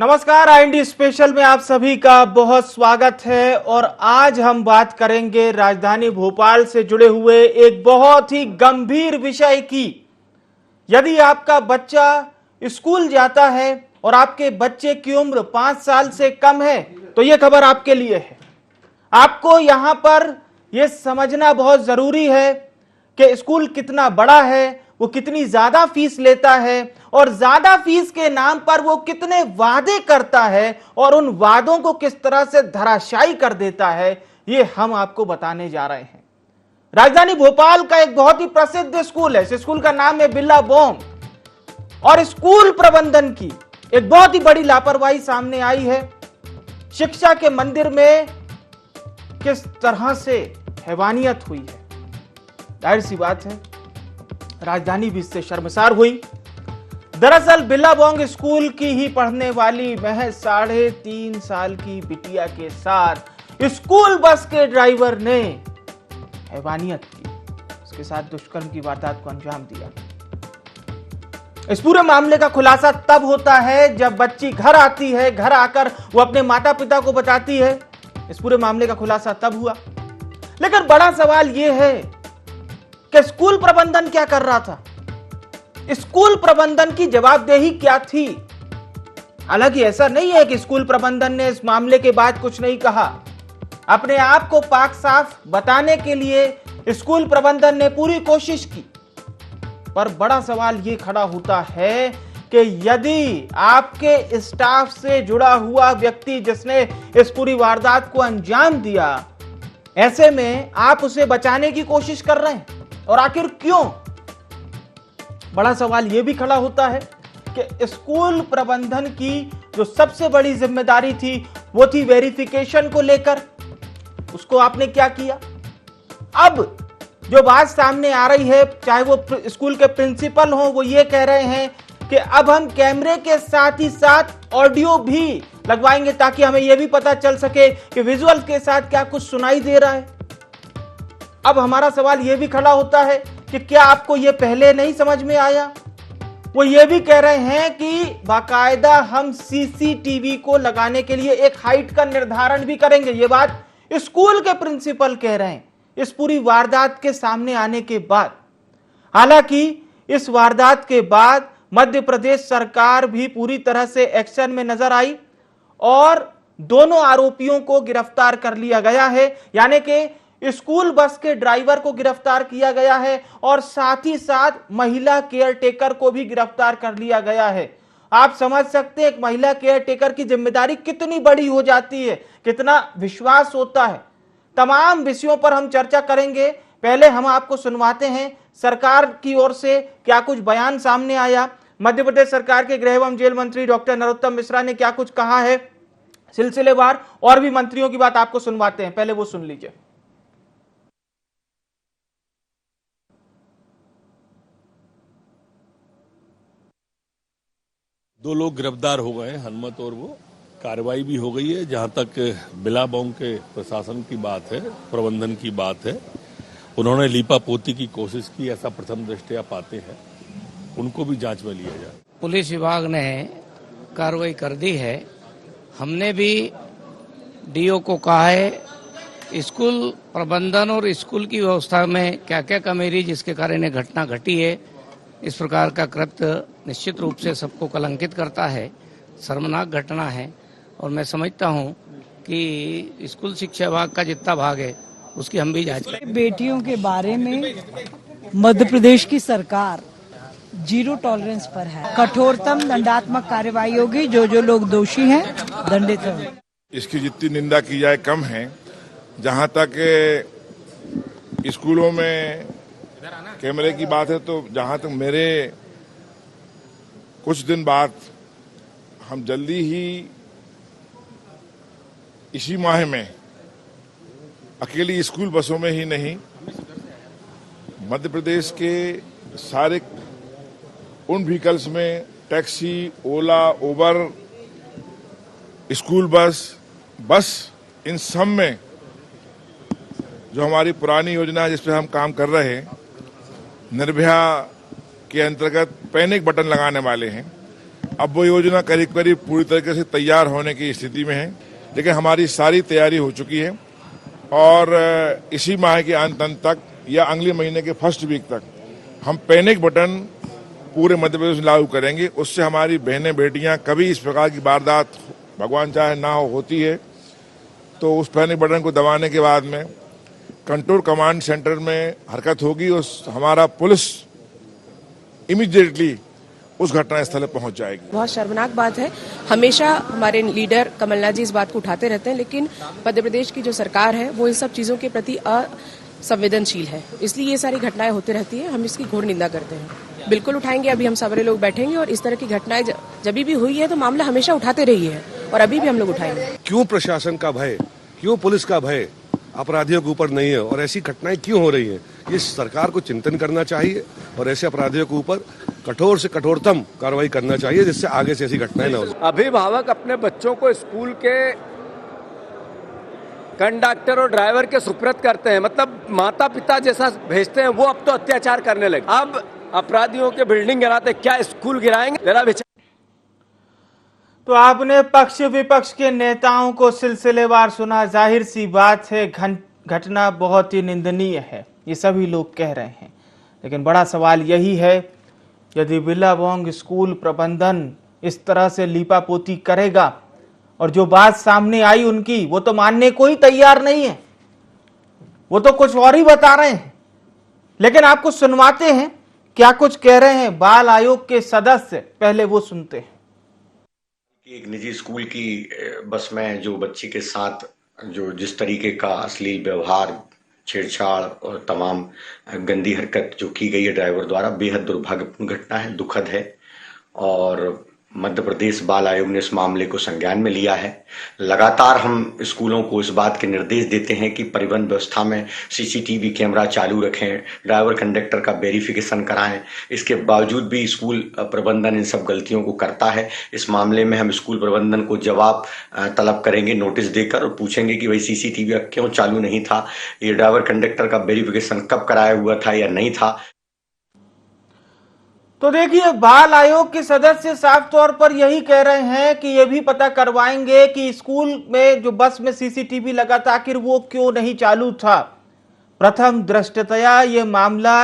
नमस्कार, IND special में आप सभी का बहुत स्वागत है। और आज हम बात करेंगे राजधानी भोपाल से जुड़े हुए एक बहुत ही गंभीर विषय की। यदि आपका बच्चा स्कूल जाता है और आपके बच्चे की उम्र 5 साल से कम है तो यह खबर आपके लिए है। आपको यहां पर यह समझना बहुत जरूरी है कि स्कूल कितना बड़ा है, वो कितनी ज्यादा फीस लेता है और ज्यादा फीस के नाम पर वो कितने वादे करता है और उन वादों को किस तरह से धराशायी कर देता है, ये हम आपको बताने जा रहे हैं। राजधानी भोपाल का एक बहुत ही प्रसिद्ध स्कूल है, इस स्कूल का नाम है बिल्लाबोम। और स्कूल प्रबंधन की एक बहुत ही बड़ी लापरवाही सामने आई है। शिक्षा के मंदिर में किस तरह से हैवानियत हुई है, जाहिर सी बात है राजधानी भी इससे शर्मसार हुई। दरअसल बिल्लाबोंग स्कूल की ही पढ़ने वाली महज 3.5 साल की बिटिया के साथ स्कूल बस के ड्राइवर ने हैवानियत की, उसके साथ दुष्कर्म की वारदात को अंजाम दिया। इस पूरे मामले का खुलासा तब होता है जब बच्ची घर आती है, घर आकर वो अपने माता पिता को बताती है। इस पूरे मामले का खुलासा तब हुआ। लेकिन बड़ा सवाल यह है कि स्कूल प्रबंधन क्या कर रहा था, स्कूल प्रबंधन की जवाबदेही क्या थी। हालांकि ऐसा नहीं है कि स्कूल प्रबंधन ने इस मामले के बाद कुछ नहीं कहा। अपने आप को पाक साफ बताने के लिए स्कूल प्रबंधन ने पूरी कोशिश की। पर बड़ा सवाल यह खड़ा होता है कि यदि आपके स्टाफ से जुड़ा हुआ व्यक्ति जिसने इस पूरी वारदात को अंजाम दिया, ऐसे में आप उसे बचाने की कोशिश कर रहे हैं, और आखिर क्यों? बड़ा सवाल यह भी खड़ा होता है कि स्कूल प्रबंधन की जो सबसे बड़ी जिम्मेदारी थी वो थी वेरिफिकेशन को लेकर, उसको आपने क्या किया। अब जो बात सामने आ रही है, चाहे वो स्कूल के प्रिंसिपल हो, वो ये कह रहे हैं कि अब हम कैमरे के साथ ही साथ ऑडियो भी लगवाएंगे ताकि हमें यह भी पता चल सके कि विजुअल के साथ क्या कुछ सुनाई दे रहा है। अब हमारा सवाल यह भी खड़ा होता है कि क्या आपको यह पहले नहीं समझ में आया। वो ये भी कह रहे हैं कि बाकायदा हम CCTV को लगाने के लिए एक हाइट का निर्धारण भी करेंगे। ये बात स्कूल के प्रिंसिपल कह रहे हैं इस पूरी वारदात के सामने आने के बाद। हालांकि इस वारदात के बाद मध्य प्रदेश सरकार भी पूरी तरह से एक्शन में नजर आई और दोनों आरोपियों को गिरफ्तार कर लिया गया है। यानी कि स्कूल बस के ड्राइवर को गिरफ्तार किया गया है और साथ ही साथ महिला केयर टेकर को भी गिरफ्तार कर लिया गया है। आप समझ सकते हैं एक महिला केयर टेकर की जिम्मेदारी कितनी बड़ी हो जाती है, कितना विश्वास होता है। तमाम विषयों पर हम चर्चा करेंगे। पहले हम आपको सुनवाते हैं सरकार की ओर से क्या कुछ बयान सामने आया। मध्य प्रदेश सरकार के गृह एवं जेल मंत्री डॉक्टर नरोत्तम मिश्रा ने क्या कुछ कहा है सिलसिलेवार, और भी मंत्रियों की बात आपको सुनवाते हैं। पहले वो सुन लीजिए। दो लोग गिरफ्तार हो गए, हनुमत और वो। कार्रवाई भी हो गई है। जहां तक बिल्लाबोंग के प्रशासन की बात है, प्रबंधन की बात है, उन्होंने लीपापोती की कोशिश की, ऐसा प्रथम दृष्टया पाते हैं। उनको भी जांच में लिया जाए। पुलिस विभाग ने कार्रवाई कर दी है। हमने भी DO को कहा है स्कूल प्रबंधन और स्कूल की व्यवस्था में क्या क्या कमी, जिसके कारण ये घटना घटी है। इस प्रकार का कृत्य निश्चित रूप से सबको कलंकित करता है, शर्मनाक घटना है। और मैं समझता हूं कि स्कूल शिक्षा विभाग का जितना भाग है उसकी हम भी जांच करें। बेटियों के बारे में मध्य प्रदेश की सरकार जीरो टॉलरेंस पर है। कठोरतम दंडात्मक कार्रवाई होगी। जो लोग दोषी हैं दंडित होंगे। इसकी जितनी निंदा की जाए कम है। जहां तक स्कूलों में कैमरे की बात है, तो जहां तक मेरे कुछ दिन बाद हम जल्दी ही इसी माह में अकेली स्कूल बसों में ही नहीं, मध्य प्रदेश के सारे उन व्हीकल्स में टैक्सी, ओला, उबर, स्कूल बस इन सब में जो हमारी पुरानी योजना है जिस पे हम काम कर रहे हैं, निर्भया के अंतर्गत पैनिक बटन लगाने वाले हैं। अब वो योजना करीब करीब पूरी तरीके से तैयार होने की स्थिति में है, लेकिन हमारी सारी तैयारी हो चुकी है और इसी माह के अंत तक या अगले महीने के फर्स्ट वीक तक हम पैनिक बटन पूरे मध्य प्रदेश में लागू करेंगे। उससे हमारी बहनें बेटियां कभी इस प्रकार की वारदात भगवान चाहे ना होती है तो उस पैनिक बटन को दबाने के बाद में कंट्रोल कमांड सेंटर में हरकत होगी और हमारा पुलिस इमीडिएटली उस घटना स्थल पर पहुंच जाएगी। बहुत शर्मनाक बात है। हमेशा हमारे लीडर कमलनाथ जी इस बात को उठाते रहते हैं, लेकिन मध्य प्रदेश की जो सरकार है वो इन सब चीजों के प्रति असंवेदनशील है, इसलिए ये सारी घटनाएं होती रहती है। हम इसकी घोर निंदा करते हैं। बिल्कुल उठाएंगे, अभी हम सारे लोग बैठेंगे और इस तरह की घटनाएं जब भी हुई है तो मामला हमेशा उठाते रही है और अभी भी हम लोग उठाएंगे। क्यों प्रशासन का भय, क्यों पुलिस का भय अपराधियों के ऊपर नहीं है और ऐसी घटनाएं क्यों हो रही हैं? ये सरकार को चिंतन करना चाहिए और ऐसे अपराधियों के ऊपर कठोर से कठोरतम कार्रवाई करना चाहिए, जिससे आगे से ऐसी घटनाएं न हो। अभिभावक अपने बच्चों को स्कूल के कंडक्टर और ड्राइवर के सुपुर्द करते हैं, मतलब माता पिता जैसा भेजते हैं, वो अब तो अत्याचार करने लगे। अब अपराधियों के बिल्डिंग गिराते, क्या स्कूल गिराएंगे? जरा विचार। तो आपने पक्ष विपक्ष के नेताओं को सिलसिलेवार सुना। जाहिर सी बात है घटना बहुत ही निंदनीय है, ये सभी लोग कह रहे हैं, लेकिन बड़ा सवाल यही है, यदि बिल्लाबोंग स्कूल प्रबंधन इस तरह से लीपापोती करेगा और जो बात सामने आई उनकी, वो तो मानने को ही तैयार नहीं है, वो तो कुछ और ही बता रहे हैं। लेकिन आपको सुनवाते हैं क्या कुछ कह रहे हैं बाल आयोग के सदस्य, पहले वो सुनते हैं। एक निजी स्कूल की बस में जो बच्ची के साथ जो जिस तरीके का अश्लील व्यवहार, छेड़छाड़ और तमाम गंदी हरकत जो की गई है ड्राइवर द्वारा, बेहद दुर्भाग्यपूर्ण घटना है, दुखद है। और मध्य प्रदेश बाल आयोग ने इस मामले को संज्ञान में लिया है। लगातार हम स्कूलों को इस बात के निर्देश देते हैं कि परिवहन व्यवस्था में सीसीटीवी कैमरा चालू रखें, ड्राइवर कंडक्टर का वेरिफिकेशन कराएं। इसके बावजूद भी स्कूल प्रबंधन इन सब गलतियों को करता है। इस मामले में हम स्कूल प्रबंधन को जवाब तलब करेंगे नोटिस देकर और पूछेंगे कि भाई सीसीटीवी क्यों चालू नहीं था, ये ड्राइवर कंडक्टर का वेरिफिकेशन कब कराया हुआ था या नहीं था। तो देखिए, बाल आयोग के सदस्य साफ तौर पर यही कह रहे हैं कि ये भी पता करवाएंगे कि स्कूल में जो बस में सीसीटीवी लगा था आखिर वो क्यों नहीं चालू था। प्रथम दृष्टया ये मामला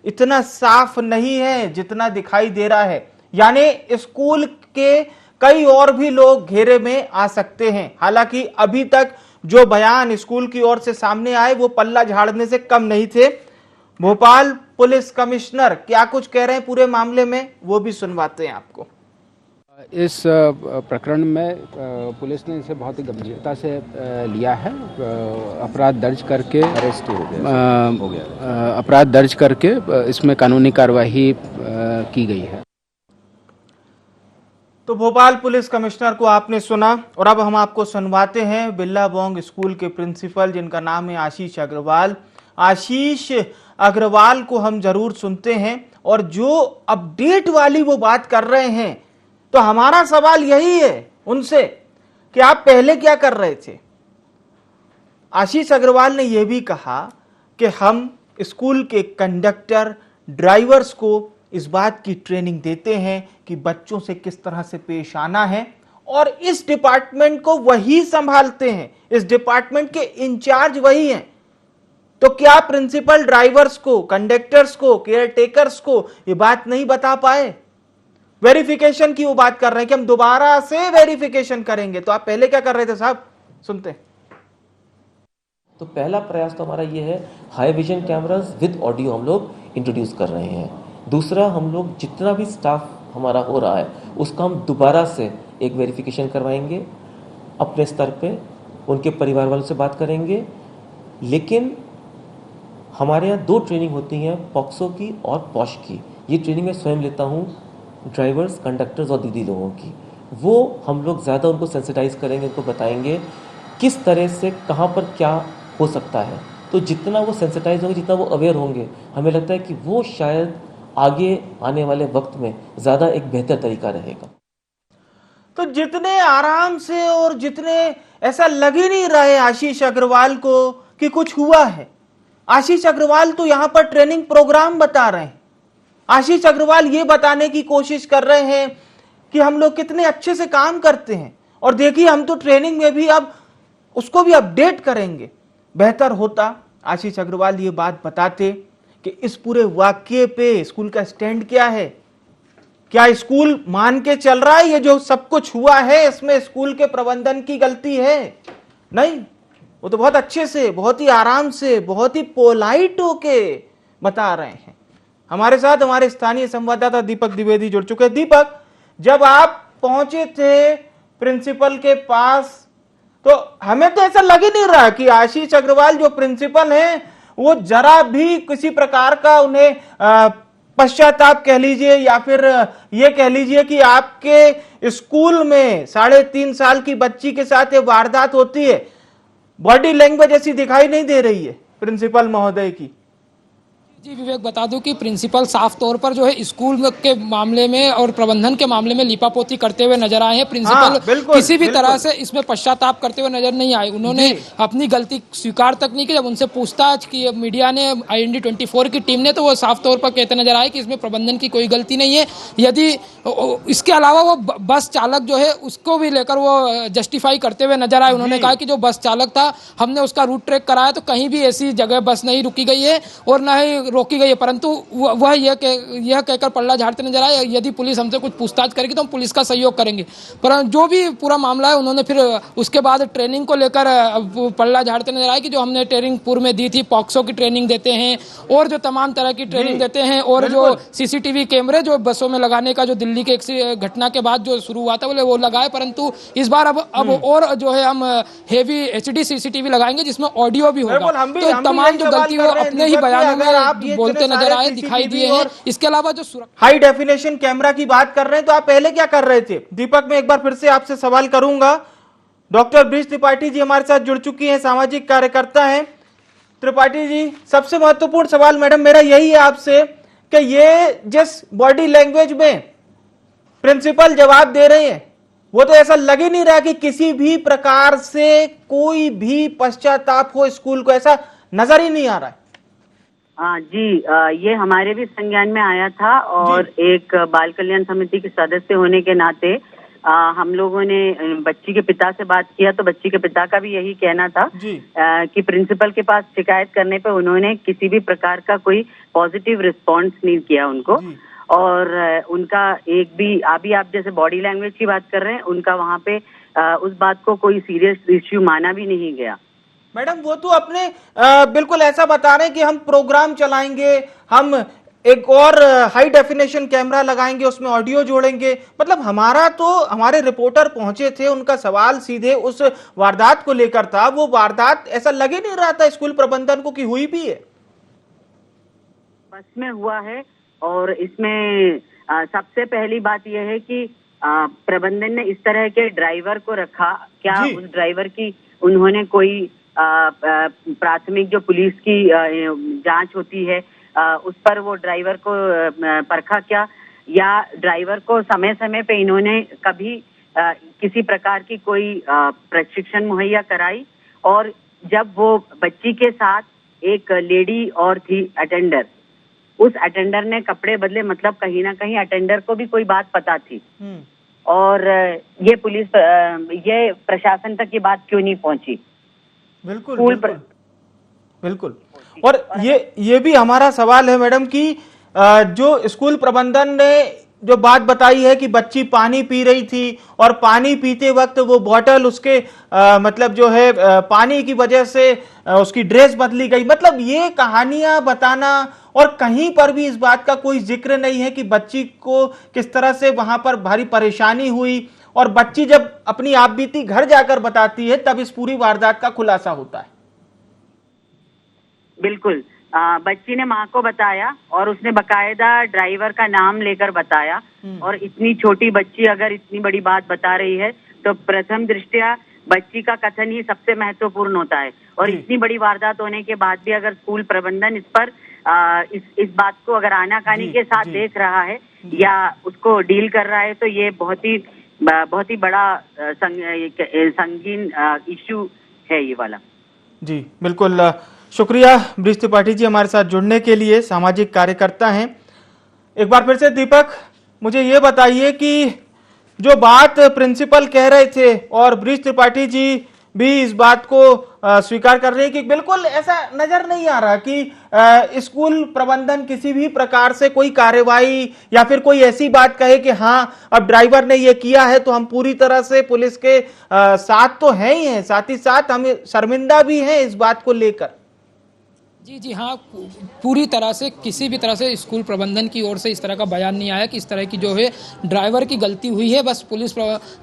इतना साफ नहीं है जितना दिखाई दे रहा है, यानी स्कूल के कई और भी लोग घेरे में आ सकते हैं। हालांकि अभी तक जो बयान स्कूल की ओर से सामने आए वो पल्ला झाड़ने से कम नहीं थे। भोपाल पुलिस कमिश्नर क्या कुछ कह रहे हैं पूरे मामले में, वो भी सुनवाते हैं आपको। इस प्रकरण में पुलिस ने इसे बहुत ही गंभीरता से लिया है। अपराध दर्ज करके अरेस्ट हो गया, अपराध दर्ज करके इसमें कानूनी कार्यवाही की गई है। तो भोपाल पुलिस कमिश्नर को आपने सुना और अब हम आपको सुनवाते हैं बिल्लाबोंग स्कूल के प्रिंसिपल, जिनका नाम है आशीष अग्रवाल। आशीष अग्रवाल को हम जरूर सुनते हैं और जो अपडेट वाली वो बात कर रहे हैं, तो हमारा सवाल यही है उनसे कि आप पहले क्या कर रहे थे। आशीष अग्रवाल ने यह भी कहा कि हम स्कूल के कंडक्टर, ड्राइवर्स को इस बात की ट्रेनिंग देते हैं कि बच्चों से किस तरह से पेश आना है और इस डिपार्टमेंट को वही संभालते हैं, इस डिपार्टमेंट के इंचार्ज वही हैं। तो क्या प्रिंसिपल ड्राइवर्स को, कंडक्टर्स को, केयर टेकर्स को ये बात नहीं बता पाए? वेरिफिकेशन की वो बात कर रहे हैं कि हम दोबारा से वेरिफिकेशन करेंगे, तो आप पहले क्या कर रहे थे साहब, सुनते हैं। तो पहला प्रयास तो हमारा ये है, high vision cameras with audio हम लोग इंट्रोड्यूस कर रहे हैं। दूसरा, हम लोग जितना भी स्टाफ हमारा हो रहा है उसका हम दोबारा से एक वेरिफिकेशन करवाएंगे, अपने स्तर पे उनके परिवार वालों से बात करेंगे। लेकिन हमारे यहाँ 2 ट्रेनिंग होती हैं, पॉक्सो की और पॉश की। ये ट्रेनिंग मैं स्वयं लेता हूँ ड्राइवर्स, कंडक्टर्स और दीदी लोगों की। वो हम लोग ज़्यादा उनको सेंसिटाइज करेंगे, उनको बताएंगे किस तरह से कहाँ पर क्या हो सकता है। तो जितना वो सेंसिटाइज होंगे, जितना वो अवेयर होंगे, हमें लगता है कि वो शायद आगे आने वाले वक्त में ज़्यादा एक बेहतर तरीका रहेगा। तो जितने आराम से और जितने ऐसा लग ही नहीं रहा है आशीष अग्रवाल को कि कुछ हुआ है। आशीष अग्रवाल तो यहां पर ट्रेनिंग प्रोग्राम बता रहे हैं। आशीष अग्रवाल ये बताने की कोशिश कर रहे हैं कि हम लोग कितने अच्छे से काम करते हैं। और देखिए हम तो ट्रेनिंग में भी अब उसको भी अपडेट करेंगे। बेहतर होता आशीष अग्रवाल ये बात बताते कि इस पूरे वाक्य पे स्कूल का स्टैंड क्या है। क्या स्कूल मान के चल रहा है ये जो सब कुछ हुआ है इसमें स्कूल के प्रबंधन की गलती है? नहीं, वो तो बहुत अच्छे से, बहुत ही आराम से, बहुत ही पोलाइट होके बता रहे हैं। हमारे साथ हमारे स्थानीय संवाददाता दीपक द्विवेदी जुड़ चुके हैं। दीपक, जब आप पहुंचे थे प्रिंसिपल के पास तो हमें तो ऐसा लग ही नहीं रहा कि आशीष अग्रवाल जो प्रिंसिपल हैं वो जरा भी किसी प्रकार का उन्हें पश्चाताप कह लीजिए या फिर ये कह लीजिए कि आपके स्कूल में 3.5 साल की बच्ची के साथ ये वारदात होती है, बॉडी लैंग्वेज ऐसी दिखाई नहीं दे रही है प्रिंसिपल महोदय की। जी विवेक, बता दूं कि प्रिंसिपल साफ तौर पर जो है स्कूल के मामले में और प्रबंधन के मामले में लीपापोती करते हुए नजर आए हैं। प्रिंसिपल किसी भी तरह से इसमें पश्चाताप करते हुए नजर नहीं आए। उन्होंने अपनी गलती स्वीकार तक नहीं की। जब उनसे पूछताछ की मीडिया ने, IND24 की टीम ने, तो वो साफ तौर पर कहते नजर आए कि इसमें प्रबंधन की कोई गलती नहीं है। यदि इसके अलावा वो बस चालक जो है उसको भी लेकर वो जस्टिफाई करते हुए नजर आए। उन्होंने कहा कि जो बस चालक था हमने उसका रूट ट्रैक कराया तो कहीं भी ऐसी जगह बस नहीं रुकी गई है और न ही रोकी गई है, परंतु वह यह कहकर पल्ला झाड़ते नजर आए यदि पुलिस हमसे कुछ पूछताछ करेगी तो हम पुलिस का सहयोग करेंगे। पर जो भी पूरा मामला है उन्होंने फिर उसके बाद ट्रेनिंग को लेकर पल्ला झाड़ते नजर आए कि जो हमने ट्रेनिंग पूर्व में दी थी, पॉक्सो की ट्रेनिंग देते हैं और जो तमाम तरह की ट्रेनिंग देते हैं और जो CCTV कैमरे जो बसों में लगाने का जो दिल्ली के एक घटना के बाद जो शुरू हुआ था वो लगाए, परंतु इस बार अब और जो है हम हेवी HD CCTV लगाएंगे जिसमें ऑडियो भी होगा। तो तमाम जो गलती वो अपने ही बयानों में बोलते नजर आए, दिखाई दिए हैं। इसके अलावा जो हाई डेफिनेशन कैमरा की बात कर रहे हैं तो आप पहले क्या कर रहे थे? दीपक, मैं एक बार फिर से आपसे सवाल करूंगा। डॉक्टर ब्रिज त्रिपाठी जी हमारे साथ जुड़ चुकी हैं, सामाजिक कार्यकर्ता हैं। त्रिपाठी जी, सबसे महत्वपूर्ण सवाल मैडम मेरा यही है आपसे कि ये जिस बॉडी लैंग्वेज में प्रिंसिपल जवाब दे रहे हैं वो तो ऐसा लग ही नहीं रहा कि किसी भी प्रकार से कोई भी पश्चाताप हो स्कूल को, ऐसा नजर ही नहीं आ रहा है। जी, ये हमारे भी संज्ञान में आया था और एक बाल कल्याण समिति के सदस्य होने के नाते हम लोगों ने बच्ची के पिता से बात किया तो बच्ची के पिता का भी यही कहना था कि प्रिंसिपल के पास शिकायत करने पे उन्होंने किसी भी प्रकार का कोई पॉजिटिव रिस्पॉन्स नहीं किया उनको, और उनका एक भी अभी आप जैसे बॉडी लैंग्वेज की बात कर रहे हैं, उनका वहाँ पे उस बात को कोई सीरियस इश्यू माना भी नहीं गया। मैडम, वो तो अपने बिल्कुल ऐसा बता रहे हैं कि हम प्रोग्राम चलाएंगे, हम एक और हाई डेफिनेशन कैमरा लगाएंगे, उसमें ऑडियो जोड़ेंगे। मतलब हमारे रिपोर्टर पहुंचे थे, उनका सवाल सीधे उस वारदात को लेकर था। वो वारदात ऐसा लग ही नहीं रहा था स्कूल प्रबंधन को कि हुई भी है। बस में हुआ है और इसमें सबसे पहली बात यह है कि प्रबंधन ने इस तरह के ड्राइवर को रखा, क्या उस ड्राइवर की उन्होंने कोई प्राथमिक जो पुलिस की जांच होती है उस पर वो ड्राइवर को परखा क्या, या ड्राइवर को समय समय पे इन्होंने कभी किसी प्रकार की कोई प्रशिक्षण मुहैया कराई। और जब वो बच्ची के साथ एक लेडी और थी अटेंडर, उस अटेंडर ने कपड़े बदले, मतलब कहीं ना कहीं अटेंडर को भी कोई बात पता थी और ये प्रशासन तक ये बात क्यों नहीं पहुंची? बिल्कुल बिल्कुल। और ये भी हमारा सवाल है मैडम कि जो स्कूल प्रबंधन ने जो बात बताई है कि बच्ची पानी पी रही थी और पानी पीते वक्त वो बॉटल उसके मतलब जो है पानी की वजह से उसकी ड्रेस बदली गई। मतलब ये कहानियां बताना और कहीं पर भी इस बात का कोई जिक्र नहीं है कि बच्ची को किस तरह से वहां पर भारी परेशानी हुई, और बच्ची जब अपनी आपबीती घर जाकर बताती है तब इस पूरी वारदात का खुलासा होता है। बिल्कुल, बच्ची ने माँ को बताया और उसने बकायदा ड्राइवर का नाम लेकर बताया, और इतनी छोटी बच्ची अगर इतनी बड़ी बात बता रही है तो प्रथम दृष्टया बच्ची का कथन ही सबसे महत्वपूर्ण होता है। और इतनी बड़ी वारदात होने के बाद भी अगर स्कूल प्रबंधन इस पर इस बात को अगर आनाकानी के साथ देख रहा है या उसको डील कर रहा है तो ये बहुत ही बड़ा संगीन इश्यू है ये वाला। जी बिल्कुल, शुक्रिया ब्रिज त्रिपाठी जी हमारे साथ जुड़ने के लिए, सामाजिक कार्यकर्ता हैं। एक बार फिर से दीपक, मुझे ये बताइए कि जो बात प्रिंसिपल कह रहे थे और ब्रिज त्रिपाठी जी भी इस बात को स्वीकार कर रहे हैं कि बिल्कुल ऐसा नजर नहीं आ रहा कि स्कूल प्रबंधन किसी भी प्रकार से कोई कार्यवाही या फिर कोई ऐसी बात कहे कि हाँ अब ड्राइवर ने ये किया है तो हम पूरी तरह से पुलिस के साथ तो हैं ही हैं, साथ ही साथ हम शर्मिंदा भी हैं इस बात को लेकर। जी हाँ, पूरी तरह से किसी भी तरह से स्कूल प्रबंधन की ओर से इस तरह का बयान नहीं आया कि इस तरह की जो है ड्राइवर की गलती हुई है। बस पुलिस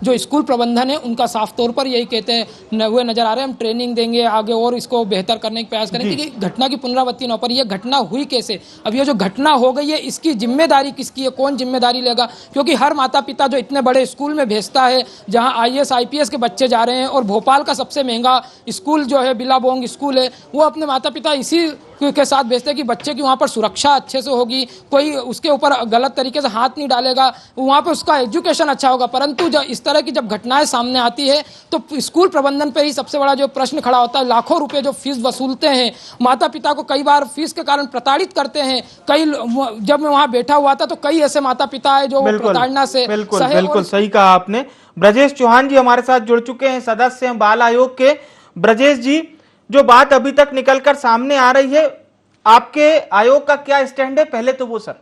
जो स्कूल प्रबंधन है उनका साफ तौर पर यही कहते हैं हुए नजर आ रहे हैं, हम ट्रेनिंग देंगे आगे और इसको बेहतर करने का प्रयास करेंगे कि घटना की पुनरावृत्ति न हो। पर यह घटना हुई कैसे, अब ये जो घटना हो गई है इसकी जिम्मेदारी किसकी है, कौन जिम्मेदारी लेगा? क्योंकि हर माता पिता जो इतने बड़े स्कूल में भेजता है जहाँ IAS IPS के बच्चे जा रहे हैं और भोपाल का सबसे महंगा स्कूल जो है बिलाबोंग स्कूल है, वो अपने माता पिता इसी के साथ भेजते हैं कि बच्चे की वहाँ पर सुरक्षा अच्छे से होगी, कोई उसके ऊपर गलत तरीके से हाथ नहीं डालेगा, वहाँ पर उसका एजुकेशन अच्छा होगा। परंतु जब इस तरह की जब घटनाएं सामने आती है तो स्कूल प्रबंधन पे ही सबसे बड़ा जो प्रश्न खड़ा होता है। लाखों रुपए जो फीस वसूलते हैं, माता पिता को कई बार फीस के कारण प्रताड़ित करते हैं। कई जब मैं वहाँ बैठा हुआ था तो कई ऐसे माता पिता है जो प्रताड़ना से बिल्कुल सही कहा आपने। ब्रजेश चौहान जी हमारे साथ जुड़ चुके हैं, सदस्य हैं बाल आयोग के। ब्रजेश जी, जो बात अभी तक निकलकर सामने आ रही है, आपके आयोग का क्या स्टैंड है, पहले तो वो सर।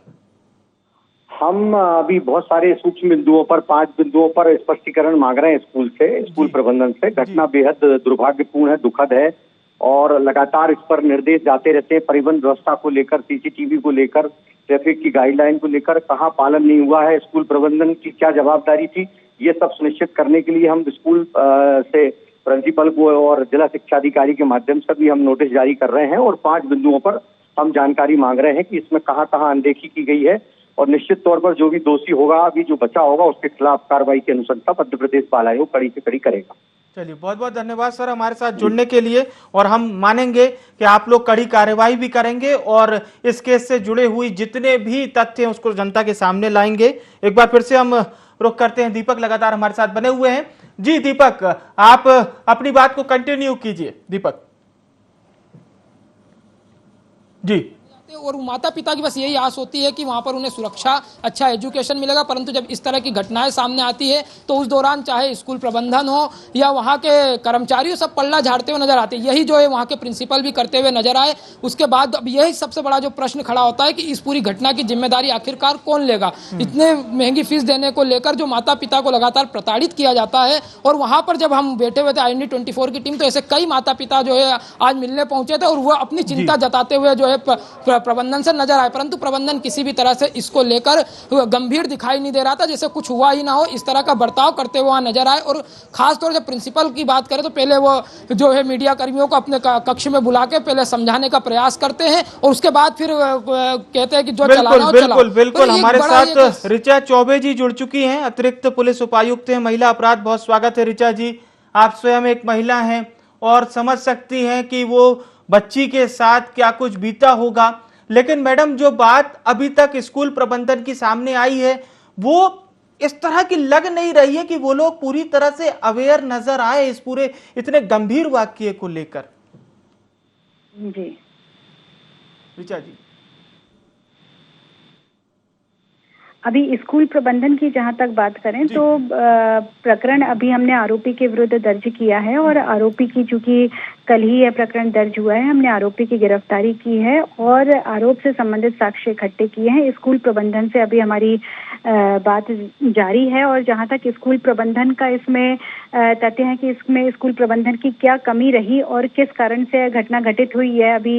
हम अभी बहुत सारे सूक्ष्म बिंदुओं पर 5 बिंदुओं पर स्पष्टीकरण मांग रहे हैं स्कूल से, स्कूल प्रबंधन से। घटना बेहद दुर्भाग्यपूर्ण है, दुखद है और लगातार इस पर निर्देश जाते रहते हैं। परिवहन व्यवस्था को लेकर, CCTV को लेकर, ट्रैफिक की गाइडलाइन को लेकर कहाँ पालन नहीं हुआ है, स्कूल प्रबंधन की क्या जवाबदारी थी, ये सब सुनिश्चित करने के लिए हम स्कूल से प्रिंसिपल को और जिला शिक्षा अधिकारी के माध्यम से भी हम नोटिस जारी कर रहे हैं और 5 बिंदुओं पर हम जानकारी मांग रहे हैं कि इसमें कहाँ कहाँ अनदेखी की गई है और निश्चित तौर पर जो भी दोषी होगा, अभी जो बचा होगा, उसके खिलाफ कार्रवाई की अनुशंसा मध्य प्रदेश बाल आयोग कड़ी से कड़ी करेगा। चलिए, बहुत बहुत धन्यवाद सर हमारे साथ जुड़ने के लिए, और हम मानेंगे कि आप लोग कड़ी कार्रवाई भी करेंगे और इस केस से जुड़े हुई जितने भी तथ्य हैं उसको जनता के सामने लाएंगे। एक बार फिर से हम रुक करते हैं, दीपक लगातार हमारे साथ बने हुए हैं। जी दीपक, आप अपनी बात को कंटिन्यू कीजिए। दीपक जी। और माता पिता की बस यही आस होती है कि वहां पर उन्हें सुरक्षा, अच्छा एजुकेशन मिलेगा। परंतु जब इस तरह की घटनाएं सामने आती है तो उस दौरान चाहे स्कूल प्रबंधन हो या वहां के कर्मचारी सब पल्ला झाड़ते हुए नजर आते हैं। यही जो है वहां के प्रिंसिपल भी करते हुए नजर आए। उसके बाद अब यही सबसे बड़ा जो प्रश्न खड़ा होता है कि इस पूरी घटना की जिम्मेदारी आखिरकार कौन लेगा। इतने महंगी फीस देने को लेकर जो माता पिता को लगातार प्रताड़ित किया जाता है, और वहां पर जब हम बैठे हुए थे IND 24 की टीम, तो ऐसे कई माता पिता जो है आज मिलने पहुंचे थे और वह अपनी चिंता जताते हुए जो है प्रबंधन से नजर आए। परंतु प्रबंधन किसी भी तरह से इसको लेकर गंभीर दिखाई नहीं दे रहा था, जैसे कुछ हुआ ही ना हो, इस तरह का बर्ताव करते हुए नजर आए। और खासतौर से प्रिंसिपल की बात करें तो पहले वो जो है मीडिया कर्मियों को अपने कक्ष में बुला के पहले समझाने का प्रयास करते हैं और उसके बाद फिर कहते हैं कि जो चलाना हो चलाओ। बिल्कुल हमारे साथ ऋचा चौबे जी जुड़ चुकी हैं, अतिरिक्त पुलिस उपायुक्त हैं महिला अपराध। बहुत स्वागत है ऋचा जी। आप स्वयं एक महिला हैं और समझ सकती हैं कि वो बच्ची के साथ क्या कुछ बीता होगा। लेकिन मैडम, जो बात अभी तक स्कूल प्रबंधन की सामने आई है वो इस तरह की लग नहीं रही है कि वो लोग पूरी तरह से अवेयर नजर आए इस पूरे इतने गंभीर वाकये को लेकर। जी ऋचा जी, अभी स्कूल प्रबंधन की जहां तक बात करें तो प्रकरण अभी हमने आरोपी के विरुद्ध दर्ज किया है और आरोपी की चूंकि कल ही यह प्रकरण दर्ज हुआ है, हमने आरोपी की गिरफ्तारी की है और आरोप से संबंधित साक्ष्य इकट्ठे किए हैं। स्कूल प्रबंधन से अभी हमारी बात जारी है और जहां तक स्कूल प्रबंधन का इसमें तथ्य है कि इसमें स्कूल प्रबंधन की क्या कमी रही और किस कारण से घटना घटित हुई है, अभी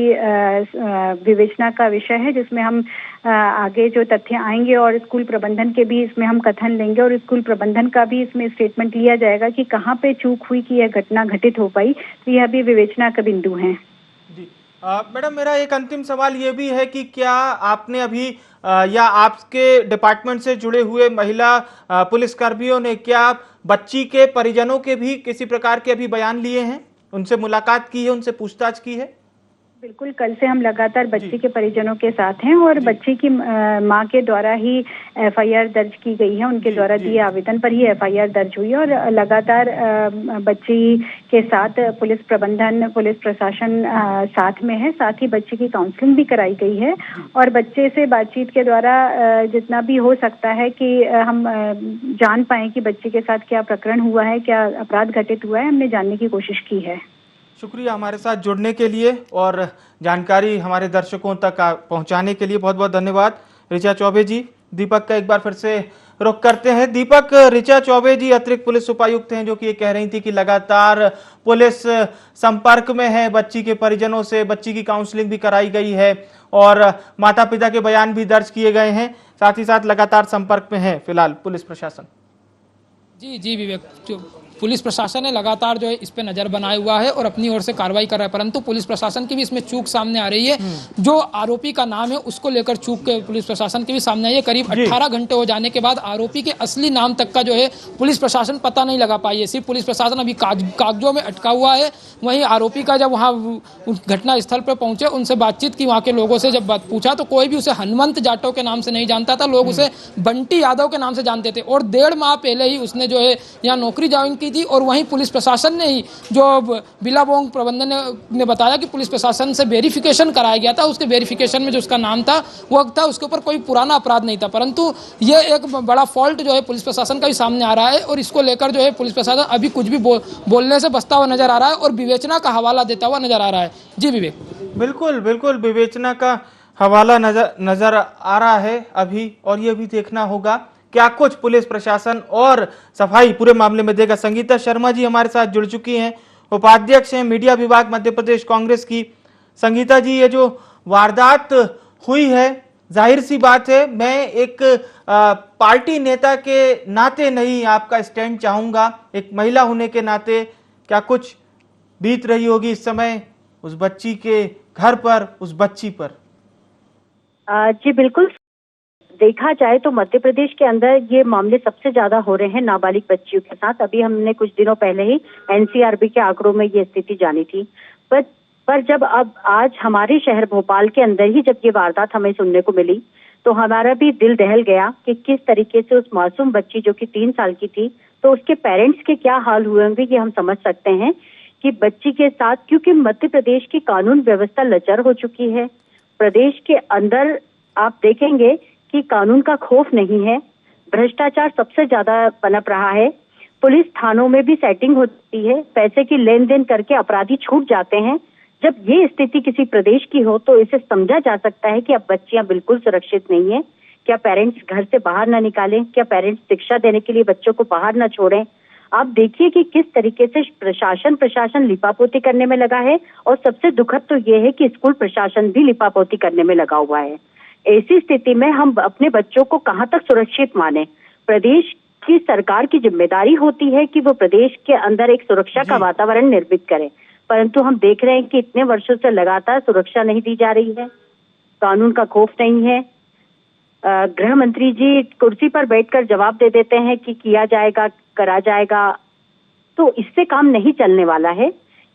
विवेचना का विषय है, जिसमें हम आगे जो तथ्य आएंगे और स्कूल प्रबंधन के भी इसमें हम कथन लेंगे और स्कूल प्रबंधन का भी इसमें स्टेटमेंट लिया जाएगा कि कहाँ पे चूक हुई कि यह घटना घटित हो पाई। तो यह भी विवेचना का बिंदु है। जी मैडम, मेरा एक अंतिम सवाल ये भी है कि क्या आपने अभी या आपके डिपार्टमेंट से जुड़े हुए महिला पुलिस कर्मियों ने क्या बच्ची के परिजनों के भी किसी प्रकार के अभी बयान लिए हैं, उनसे मुलाकात की है, उनसे पूछताछ की है? बिल्कुल, कल से हम लगातार बच्चे के परिजनों के साथ हैं और बच्चे की मां के द्वारा ही एफआईआर दर्ज की गई है, उनके द्वारा दिए आवेदन पर ही एफआईआर दर्ज हुई है और लगातार बच्ची के साथ पुलिस प्रबंधन, पुलिस प्रशासन साथ में है। साथ ही बच्चे की काउंसलिंग भी कराई गई है और बच्चे से बातचीत के द्वारा जितना भी हो सकता है कि हम जान पाएं कि बच्चे के साथ क्या प्रकरण हुआ है, क्या अपराध घटित हुआ है, हमने जानने की कोशिश की है। शुक्रिया हमारे साथ जुड़ने के लिए और जानकारी हमारे दर्शकों तक पहुंचाने के लिए, बहुत बहुत धन्यवाद ऋचा चौबे जी। दीपक का एक बार फिर से रुख करते हैं। दीपक, ऋचा चौबे जी अतिरिक्त पुलिस उपायुक्त हैं, जो कि ये कह रही थी कि लगातार पुलिस संपर्क में है बच्ची के परिजनों से, बच्ची की काउंसलिंग भी कराई गई है और माता पिता के बयान भी दर्ज किए गए हैं, साथ ही साथ लगातार संपर्क में है फिलहाल पुलिस प्रशासन। जी विवेक, पुलिस प्रशासन ने लगातार जो है इस पे नजर बनाया हुआ है और अपनी ओर से कार्रवाई कर रहा है, परंतु पुलिस प्रशासन की भी इसमें चूक सामने आ रही है। जो आरोपी का नाम है उसको लेकर चूक के पुलिस प्रशासन की भी सामने आई है। करीब 18 घंटे हो जाने के बाद आरोपी के असली नाम तक का जो है पुलिस प्रशासन पता नहीं लगा पाई है। सिर्फ पुलिस प्रशासन अभी कागजों में अटका हुआ है। वहीं आरोपी का जब वहाँ घटना स्थल पर पहुंचे, उनसे बातचीत की, वहाँ के लोगों से जब बात पूछा तो कोई भी उसे हनुमंत जाटव के नाम से नहीं जानता था, लोग उसे बंटी यादव के नाम से जानते थे और 1.5 माह पहले ही उसने जो है यहाँ नौकरी ज्वाइन की थी। और वहीं पुलिस प्रशासन ने ही, जो बिलाबोंग प्रबंधन ने बताया कि पुलिस प्रशासन से वेरिफिकेशन कराया गया था, उसके वेरिफिकेशन में जो उसका नाम था वो था, उसके ऊपर कोई पुराना अपराध नहीं था, परंतु ये एक बड़ा फॉल्ट जो है पुलिस प्रशासन का भी सामने आ रहा है और इसको लेकर जो है पुलिस प्रशासन अभी कुछ भी बोलने से बचता हुआ नजर आ रहा है और विवेचना का हवाला देता हुआ नजर आ रहा है। जी विवेक, बिल्कुल बिल्कुल विवेचना का हवाला नजर आ रहा है अभी, और ये भी देखना होगा क्या कुछ पुलिस प्रशासन और सफाई पूरे मामले में देगा। संगीता शर्मा जी हमारे साथ जुड़ चुकी हैं, उपाध्यक्ष हैं मीडिया विभाग मध्य प्रदेश कांग्रेस की। संगीता जी, ये जो वारदात हुई है, जाहिर सी बात है, मैं एक पार्टी नेता के नाते नहीं आपका स्टैंड चाहूंगा, एक महिला होने के नाते क्या कुछ बीत रही होगी इस समय उस बच्ची के घर पर, उस बच्ची पर? जी बिल्कुल, देखा जाए तो मध्य प्रदेश के अंदर ये मामले सबसे ज्यादा हो रहे हैं नाबालिग बच्चियों के साथ। अभी हमने कुछ दिनों पहले ही एनसीआरबी के आंकड़ों में ये स्थिति जानी थी, पर जब अब आज हमारे शहर भोपाल के अंदर ही जब ये वारदात हमें सुनने को मिली तो हमारा भी दिल दहल गया कि किस तरीके से उस मासूम बच्ची जो कि 3 साल की थी, तो उसके पेरेंट्स के क्या हाल हुए होंगे ये हम समझ सकते हैं कि बच्ची के साथ, क्योंकि मध्य प्रदेश की कानून व्यवस्था लचर हो चुकी है। प्रदेश के अंदर आप देखेंगे कि कानून का खौफ नहीं है, भ्रष्टाचार सबसे ज्यादा पनप रहा है, पुलिस थानों में भी सेटिंग होती है, पैसे की लेन देन करके अपराधी छूट जाते हैं। जब ये स्थिति किसी प्रदेश की हो तो इसे समझा जा सकता है कि अब बच्चियां बिल्कुल सुरक्षित नहीं है। क्या पेरेंट्स घर से बाहर ना निकालें? क्या पेरेंट्स शिक्षा देने के लिए बच्चों को बाहर ना छोड़ें? आप देखिए कि किस तरीके से प्रशासन लिपापोती करने में लगा है और सबसे दुखद तो ये है कि स्कूल प्रशासन भी लिपापोती करने में लगा हुआ है। ऐसी स्थिति में हम अपने बच्चों को कहां तक सुरक्षित माने? प्रदेश की सरकार की जिम्मेदारी होती है कि वो प्रदेश के अंदर एक सुरक्षा का वातावरण निर्मित करे, परंतु हम देख रहे हैं कि इतने वर्षों से लगातार सुरक्षा नहीं दी जा रही है, कानून का खौफ नहीं है। गृह मंत्री जी कुर्सी पर बैठकर जवाब दे देते हैं कि किया जाएगा, करा जाएगा, तो इससे काम नहीं चलने वाला है।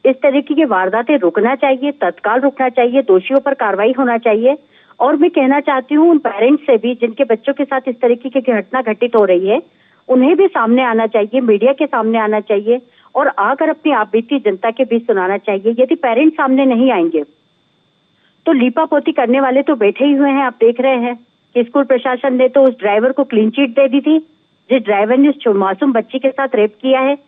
इस तरीके की वारदातें रुकना चाहिए, तत्काल रुकना चाहिए, दोषियों पर कार्रवाई होना चाहिए। और मैं कहना चाहती हूँ उन पेरेंट्स से भी जिनके बच्चों के साथ इस तरीके की घटना घटित हो रही है, उन्हें भी सामने आना चाहिए, मीडिया के सामने आना चाहिए और आकर अपनी आपबीती जनता के बीच सुनाना चाहिए। यदि पेरेंट्स सामने नहीं आएंगे तो लीपापोती करने वाले तो बैठे ही हुए हैं। आप देख रहे हैं कि स्कूल प्रशासन ने तो उस ड्राइवर को क्लीन चिट दे दी थी जिस ड्राइवर ने उस मासूम बच्ची के साथ रेप किया है।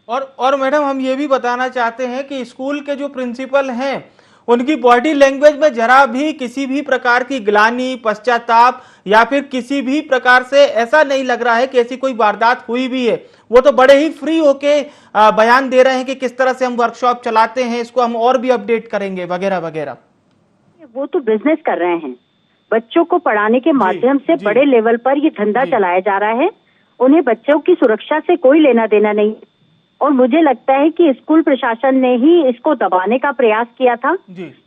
और मैडम, हम ये भी बताना चाहते हैं कि स्कूल के जो प्रिंसिपल हैं उनकी बॉडी लैंग्वेज में जरा भी किसी भी प्रकार की ग्लानि, पश्चाताप या फिर किसी भी प्रकार से ऐसा नहीं लग रहा है कि ऐसी कोई वारदात हुई भी है। वो तो बड़े ही फ्री होके बयान दे रहे हैं कि किस तरह से हम वर्कशॉप चलाते हैं, इसको हम और भी अपडेट करेंगे वगैरह वगैरह। वो तो बिजनेस कर रहे हैं, बच्चों को पढ़ाने के माध्यम से बड़े लेवल पर ये धंधा चलाया जा रहा है। उन्हें बच्चों की सुरक्षा से कोई लेना देना नहीं और मुझे लगता है कि स्कूल प्रशासन ने ही इसको दबाने का प्रयास किया था।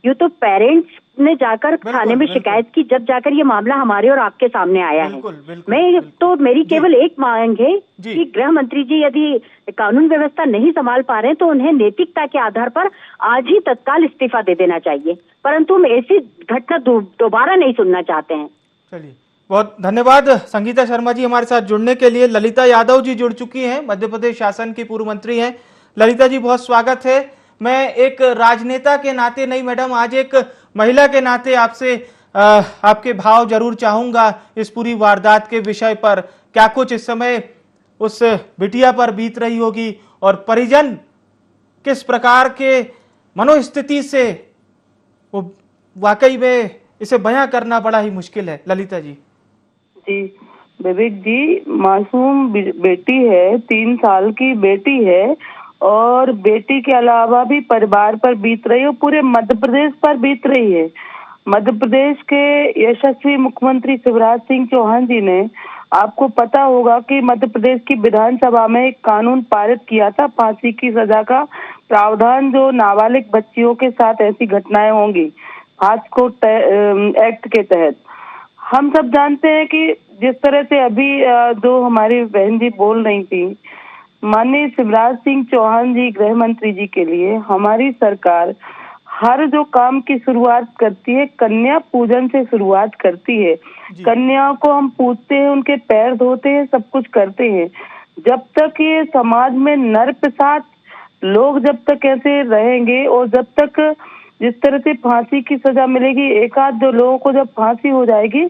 यूं तो पेरेंट्स ने जाकर थाने में शिकायत की, जब जाकर ये मामला हमारे और आपके सामने आया है। तो मेरी केवल एक मांग है कि गृह मंत्री जी यदि कानून व्यवस्था नहीं संभाल पा रहे हैं तो उन्हें नैतिकता के आधार पर आज ही तत्काल इस्तीफा दे देना चाहिए, परंतु हम ऐसी घटना दोबारा नहीं सुनना चाहते हैं। चलिए, बहुत धन्यवाद संगीता शर्मा जी हमारे साथ जुड़ने के लिए। ललिता यादव जी जुड़ चुकी हैं, मध्य प्रदेश शासन की पूर्व मंत्री हैं। ललिता जी बहुत स्वागत है। मैं एक राजनेता के नाते नहीं मैडम, आज एक महिला के नाते आपसे आपके भाव जरूर चाहूंगा इस पूरी वारदात के विषय पर। क्या कुछ इस समय उस बिटिया पर बीत रही होगी और परिजन किस प्रकार के मनोस्थिति से, वो वाकई में इसे बयां करना बड़ा ही मुश्किल है। ललिता जी। जी विवेक जी, मासूम बेटी है, 3 साल की बेटी है और बेटी के अलावा भी परिवार पर बीत रही है, पूरे मध्य प्रदेश पर बीत रही है। मध्य प्रदेश के यशस्वी मुख्यमंत्री शिवराज सिंह चौहान जी ने, आपको पता होगा कि मध्य प्रदेश की विधानसभा में एक कानून पारित किया था, फांसी की सजा का प्रावधान, जो नाबालिग बच्चियों के साथ ऐसी घटनाएं होंगी हादको एक्ट के तहत। हम सब जानते हैं कि जिस तरह से अभी जो हमारी बहन जी बोल रही थी, माननीय शिवराज सिंह चौहान जी गृह मंत्री जी के लिए हमारी सरकार हर जो काम की शुरुआत करती है कन्या पूजन से शुरुआत करती है। कन्याओं को हम पूजते हैं, उनके पैर धोते हैं, सब कुछ करते हैं। जब तक ये समाज में नर प्रसाद लोग जब तक ऐसे रहेंगे और जब तक जिस तरह से फांसी की सजा मिलेगी, एक आध दो लोगों को जब फांसी हो जाएगी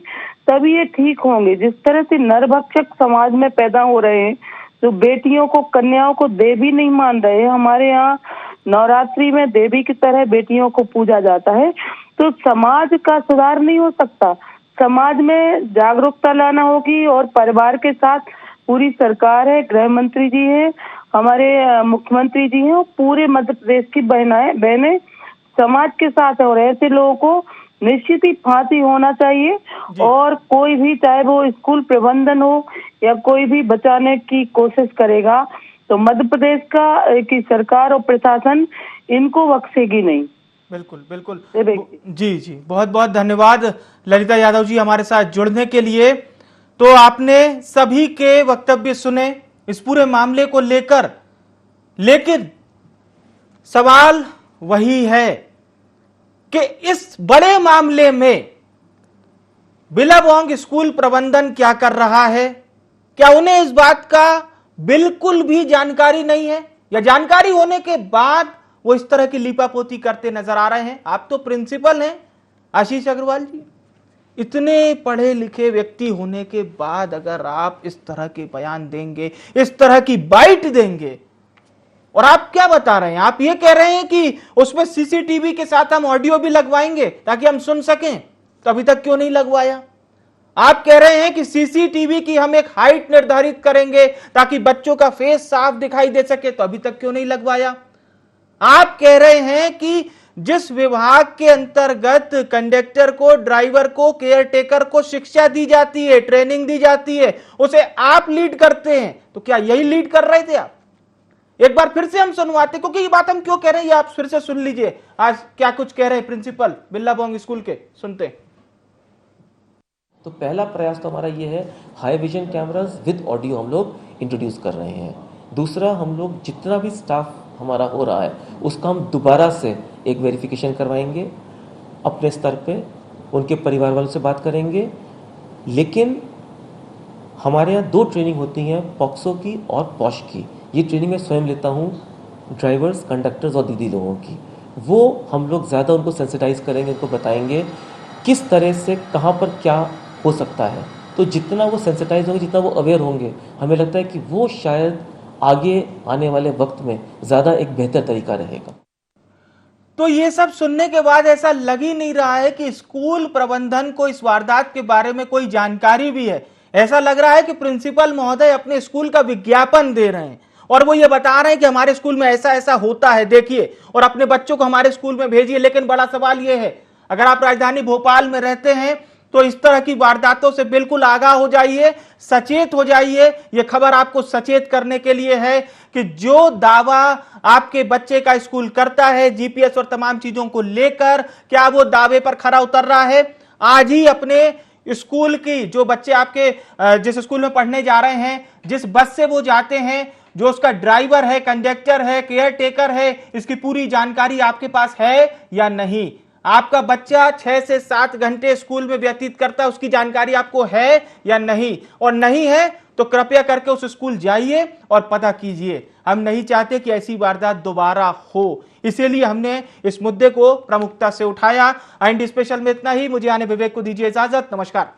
तभी ये ठीक होंगे। जिस तरह से नरभक्षक समाज में पैदा हो रहे हैं, तो बेटियों को, कन्याओं को देवी नहीं मान रहे हैं। हमारे यहाँ नवरात्रि में देवी की तरह बेटियों को पूजा जाता है, तो समाज का सुधार नहीं हो सकता। समाज में जागरूकता लाना होगी और परिवार के साथ पूरी सरकार है, गृह मंत्री जी है, हमारे मुख्यमंत्री जी हैं और पूरे मध्य प्रदेश की बहनें समाज के साथ है और ऐसे लोगों को निश्चित ही फांसी होना चाहिए। और कोई भी, चाहे वो स्कूल प्रबंधन हो या कोई भी बचाने की कोशिश करेगा तो मध्य प्रदेश की सरकार और प्रशासन इनको बख्शेगी नहीं। बिल्कुल बिल्कुल जी जी, बहुत बहुत धन्यवाद ललिता यादव जी हमारे साथ जुड़ने के लिए। तो आपने सभी के वक्तव्य सुने इस पूरे मामले को लेकर, लेकिन सवाल वही है कि इस बड़े मामले में बिलाबोंग स्कूल प्रबंधन क्या कर रहा है? क्या उन्हें इस बात का बिल्कुल भी जानकारी नहीं है, या जानकारी होने के बाद वो इस तरह की लीपापोती करते नजर आ रहे हैं? आप तो प्रिंसिपल हैं आशीष अग्रवाल जी, इतने पढ़े लिखे व्यक्ति होने के बाद अगर आप इस तरह के बयान देंगे, इस तरह की बाइट देंगे, और आप क्या बता रहे हैं? आप ये कह रहे हैं कि उसमें सीसीटीवी के साथ हम ऑडियो भी लगवाएंगे ताकि हम सुन सकें, तो अभी तक क्यों नहीं लगवाया? आप कह रहे हैं कि सीसीटीवी की हम एक हाइट निर्धारित करेंगे ताकि बच्चों का फेस साफ दिखाई दे सके, तो अभी तक क्यों नहीं लगवाया? आप कह रहे हैं कि जिस विभाग के अंतर्गत कंडक्टर को, ड्राइवर को, केयर टेकर को शिक्षा दी जाती है, ट्रेनिंग दी जाती है, उसे आप लीड करते हैं, तो क्या यही लीड कर रहे थे आप? एक बार फिर से हम सुनवाते, क्योंकि ये बात हम क्यों कह रहे हैं ये आप फिर से सुन लीजिए। आज क्या कुछ कह रहे हैं प्रिंसिपल बिलाबोंग स्कूल के, सुनते हैं। तो पहला प्रयास तो हमारा ये है, high vision cameras with audio हम लोग इंट्रोड्यूस कर रहे हैं। दूसरा, हम लोग जितना भी स्टाफ हमारा हो रहा है उसका हम दोबारा से एक वेरिफिकेशन करवाएंगे, अपने स्तर पे उनके परिवार वालों से बात करेंगे। लेकिन हमारे यहाँ 2 ट्रेनिंग होती हैं, पॉक्सो की और पॉश की। ये ट्रेनिंग मैं स्वयं लेता हूँ, ड्राइवर्स, कंडक्टर्स और दीदी लोगों की। वो हम लोग ज़्यादा उनको सेंसिटाइज करेंगे, उनको बताएंगे किस तरह से कहाँ पर क्या हो सकता है। तो जितना वो सेंसिटाइज होंगे, जितना वो अवेयर होंगे, हमें लगता है कि वो शायद आगे आने वाले वक्त में ज़्यादा एक बेहतर तरीका रहेगा। तो ये सब सुनने के बाद ऐसा लग ही नहीं रहा है कि स्कूल प्रबंधन को इस वारदात के बारे में कोई जानकारी भी है। ऐसा लग रहा है कि प्रिंसिपल महोदय अपने स्कूल का विज्ञापन दे रहे हैं और वो ये बता रहे हैं कि हमारे स्कूल में ऐसा ऐसा होता है, देखिए, और अपने बच्चों को हमारे स्कूल में भेजिए। लेकिन बड़ा सवाल ये है, अगर आप राजधानी भोपाल में रहते हैं तो इस तरह की वारदातों से बिल्कुल आगाह हो जाइए, सचेत हो जाइए। यह खबर आपको सचेत करने के लिए है कि जो दावा आपके बच्चे का स्कूल करता है जीपीएस और तमाम चीजों को लेकर, क्या वो दावे पर खरा उतर रहा है? आज ही अपने स्कूल की, जो बच्चे आपके जिस स्कूल में पढ़ने जा रहे हैं, जिस बस से वो जाते हैं, जो उसका ड्राइवर है, कंडक्टर है, केयर टेकर है, इसकी पूरी जानकारी आपके पास है या नहीं? आपका बच्चा 6 से 7 घंटे स्कूल में व्यतीत करता है, उसकी जानकारी आपको है या नहीं? और नहीं है तो कृपया करके उस स्कूल जाइए और पता कीजिए। हम नहीं चाहते कि ऐसी वारदात दोबारा हो, इसीलिए हमने इस मुद्दे को प्रमुखता से उठाया। एंड स्पेशल में इतना ही। मुझे आने विवेक को दीजिए इजाजत। नमस्कार।